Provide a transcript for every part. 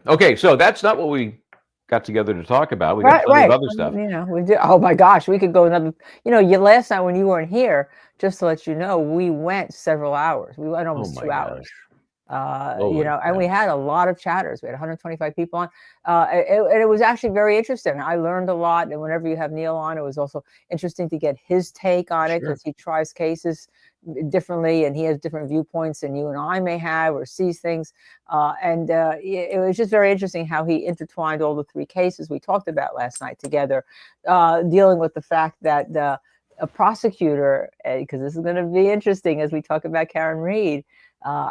Okay, so that's not what we got together to talk about. We got Right, plenty of right. other stuff. We do. Oh my gosh, we could go another. You last night when you weren't here, just to let you know, we went several hours. We went Oh almost my 2 hours. gosh. Holy And we cow. had a lot of chatters. We had 125 people on, and it was actually very interesting. I learned a lot, and whenever you have Neil on, it was also interesting to get his take on it Sure. because he tries cases differently, and he has different viewpoints than you and I may have, or sees things. It was just very interesting how he intertwined all the three cases we talked about last night together, dealing with the fact that a prosecutor, because this is going to be interesting as we talk about Karen Reed,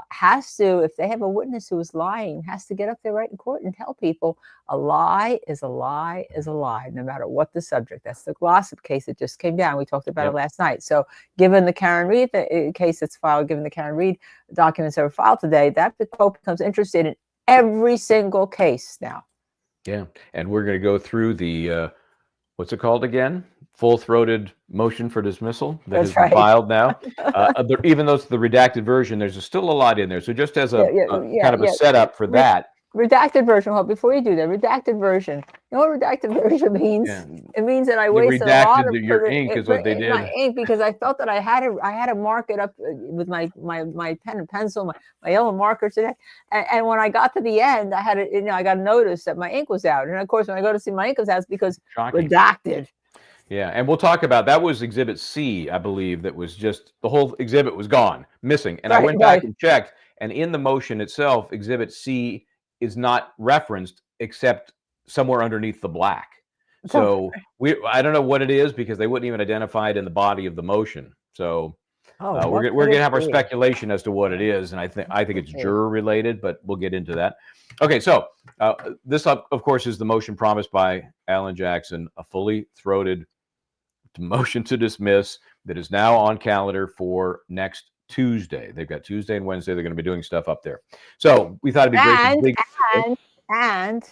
has to, if they have a witness who is lying, has to get up there right in court and tell people a lie is a lie is a lie, no matter what the subject. That's the Glossip case that just came down. We talked about it last night. So given the Karen Reed case that's filed, given the Karen Reed documents that were filed today, that the court becomes interested in every single case now. Yeah, and we're going to go through the, what's it called again? Full-throated motion for dismissal that has been filed now. Even though it's the redacted version, there's still a lot in there. So just as a kind of a setup for that. Redacted version. Well, before you do that, redacted version. You know what redacted version means? Yeah. It means that I wasted a lot of your ink is what they did. My ink, because I felt that I had to mark it up with my pen and pencil, my yellow marker today. And when I got to the end, I got a notice that my ink was out. And of course, when I go to see my ink was out, it's because redacted. Yeah, and we'll talk about that. Was Exhibit C, I believe, that was just the whole exhibit was gone, missing. And I went back and checked, and in the motion itself, Exhibit C is not referenced except somewhere underneath the black. So I don't know what it is because they wouldn't even identify it in the body of the motion. So we're gonna have our speculation as to what it is, and I think it's juror related, but we'll get into that. Okay, so this of course is the motion promised by Alan Jackson, a fully throated motion to dismiss that is now on calendar for next Tuesday. They've got Tuesday and Wednesday. They're going to be doing stuff up there. So we thought it'd be great. And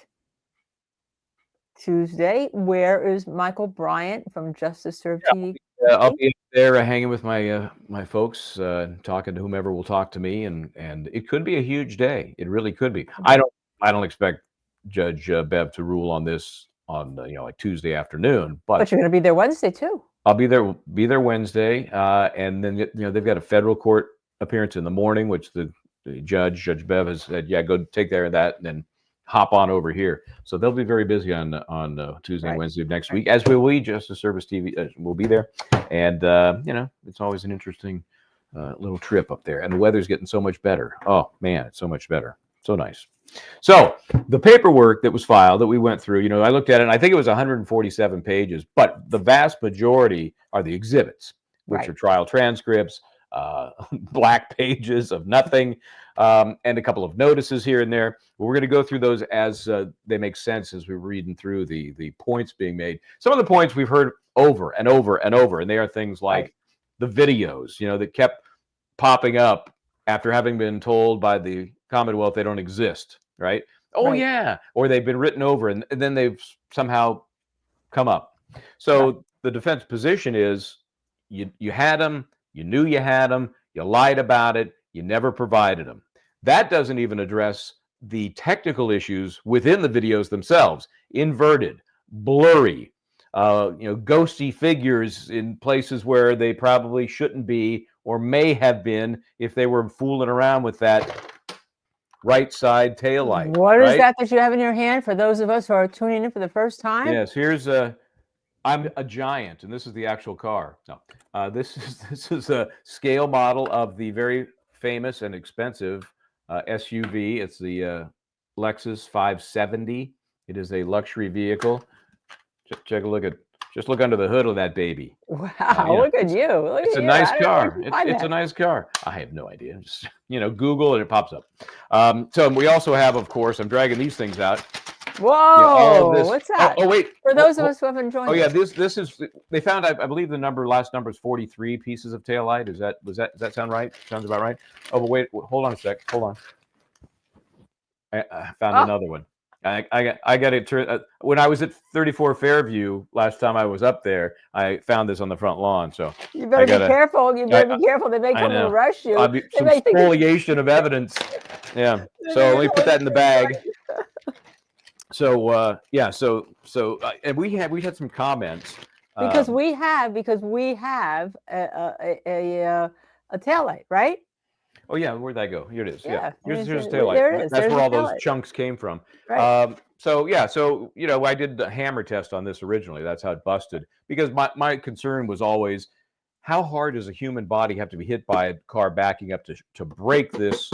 Tuesday, where is Michael Bryant from Justice Serve TV? I'll be there hanging with my folks, talking to whomever will talk to me, and it could be a huge day. It really could be. I don't expect Judge Bev to rule on this on like Tuesday afternoon, but you're going to be there Wednesday too. I'll be there Wednesday, and then they've got a federal court appearance in the morning, which the Judge Bev has said, yeah, go take care of that, and then hop on over here. So they'll be very busy on Tuesday and Wednesday of next week, as will we. Justice Service TV will be there, and it's always an interesting little trip up there. And the weather's getting so much better. Oh man, it's so much better. So nice. So the paperwork that was filed that we went through, I looked at it, and I think it was 147 pages, but the vast majority are the exhibits, which are trial transcripts, black pages of nothing, and a couple of notices here and there. We're going to go through those as they make sense as we're reading through the points being made. Some of the points we've heard over and over and over, and they are things like the videos, that kept popping up after having been told by the Commonwealth they don't exist, right? Oh, yeah. Or they've been written over, and then they've somehow come up. So the defense position is you had them, you knew you had them, you lied about it, you never provided them. That doesn't even address the technical issues within the videos themselves. Inverted, blurry, ghosty figures in places where they probably shouldn't be or may have been if they were fooling around with that right side tail light. What is that you have in your hand for those of us who are tuning in for the first time? Yes, here's I'm a giant, and this is the actual car. No, this is a scale model of the very famous and expensive SUV. It's the Lexus 570. It is a luxury vehicle. Just look under the hood of that baby. Wow, look at you. It's a nice car. It's a nice car. I have no idea. Just, Google and it pops up. So we also have, of course, I'm dragging these things out. Whoa, what's that? Oh, wait. For those of us who haven't joined. Oh, yeah, this is, they found, I believe the last number is 43 pieces of taillight. Does that sound right? Sounds about right. Oh, but wait, hold on a sec. Hold on. I found another one. I got it. When I was at 34 Fairview last time I was up there, I found this on the front lawn. So you better be careful. You better be careful. They may come and rush you. Some spoliation of evidence. Yeah. So let me put that in the bag. yeah, and we had some comments because we have a taillight, right? Oh yeah, where'd that go? Here it is. Yeah, here's there's the taillight. there it is. That's There's where the all those taillight. chunks came from. Right. So yeah, so I did the hammer test on this originally. That's how it busted. Because my concern was always, how hard does a human body have to be hit by a car backing up to break this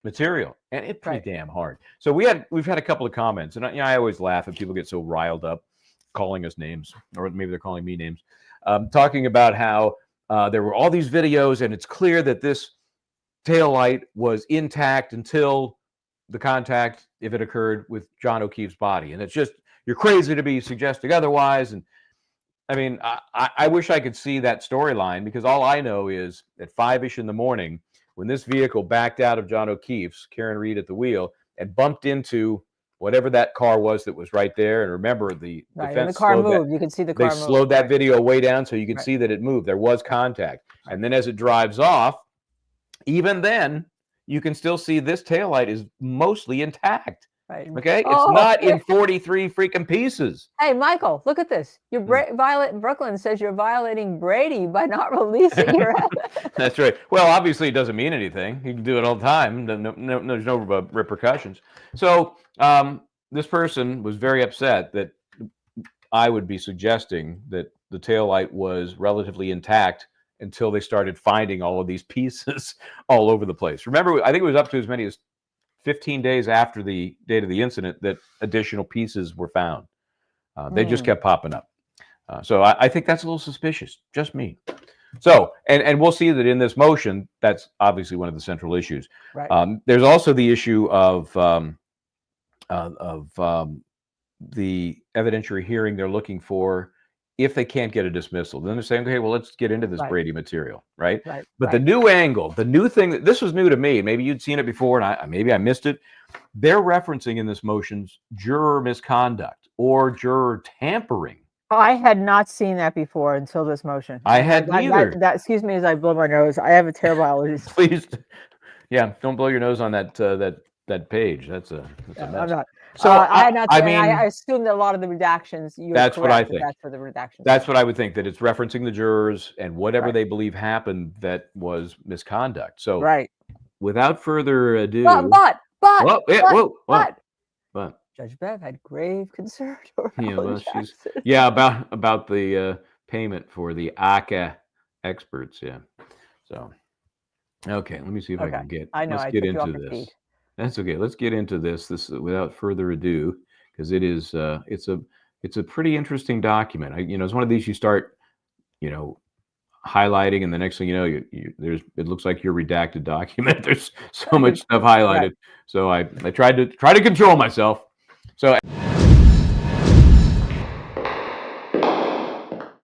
material? And it's pretty damn hard. So we've had a couple of comments, and I always laugh when people get so riled up, calling us names, or maybe they're calling me names, talking about how there were all these videos, and it's clear that this tail light was intact until the contact, if it occurred, with John O'Keefe's body. And it's just, you're crazy to be suggesting otherwise. And I mean, I wish I could see that storyline, because all I know is at 5-ish in the morning, when this vehicle backed out of John O'Keefe's, Karen Reed at the wheel, and bumped into whatever that car was that was right there. And remember, the the car moved. You could see the car move. They slowed that video way down so you could see that it moved. There was contact. And then as it drives off, even then, you can still see this taillight is mostly intact. Right. Okay? It's not in 43 freaking pieces. Hey, Michael, look at this. Brooklyn says you're violating Brady by not releasing your evidence. That's right. Well, obviously, it doesn't mean anything. You can do it all the time. There's no repercussions. So this person was very upset that I would be suggesting that the taillight was relatively intact until they started finding all of these pieces all over the place. Remember, I think it was up to as many as 15 days after the date of the incident that additional pieces were found. They just kept popping up. So I think that's a little suspicious, just me. So, and we'll see that in this motion, that's obviously one of the central issues. Right. There's also the issue of the evidentiary hearing they're looking for. If they can't get a dismissal, then they're saying, okay, well, let's get into this Brady material, right? But the new angle, the new thing, that this was new to me, maybe you'd seen it before and maybe I missed it. They're referencing in this motion juror misconduct or juror tampering. I had not seen that before until this motion. I had neither. Excuse me as I blow my nose. I have a terrible allergy. Please, yeah, don't blow your nose on that page. That's a mess. I'm not. So I had not. I assume that a lot of the redactions. That's what I think. That's for the redactions. That's what I would think. That it's referencing the jurors and whatever they believe happened that was misconduct. So without further ado, but Judge Bev had grave concern. About the payment for the ACA experts. Yeah. So okay, let me see if I can get. Let's get into this. That's okay. Let's get into this without further ado, because it is it's a pretty interesting document. It's one of these you start highlighting, and the next thing you know, it looks like your redacted document. There's so much stuff highlighted. So I tried to control myself. So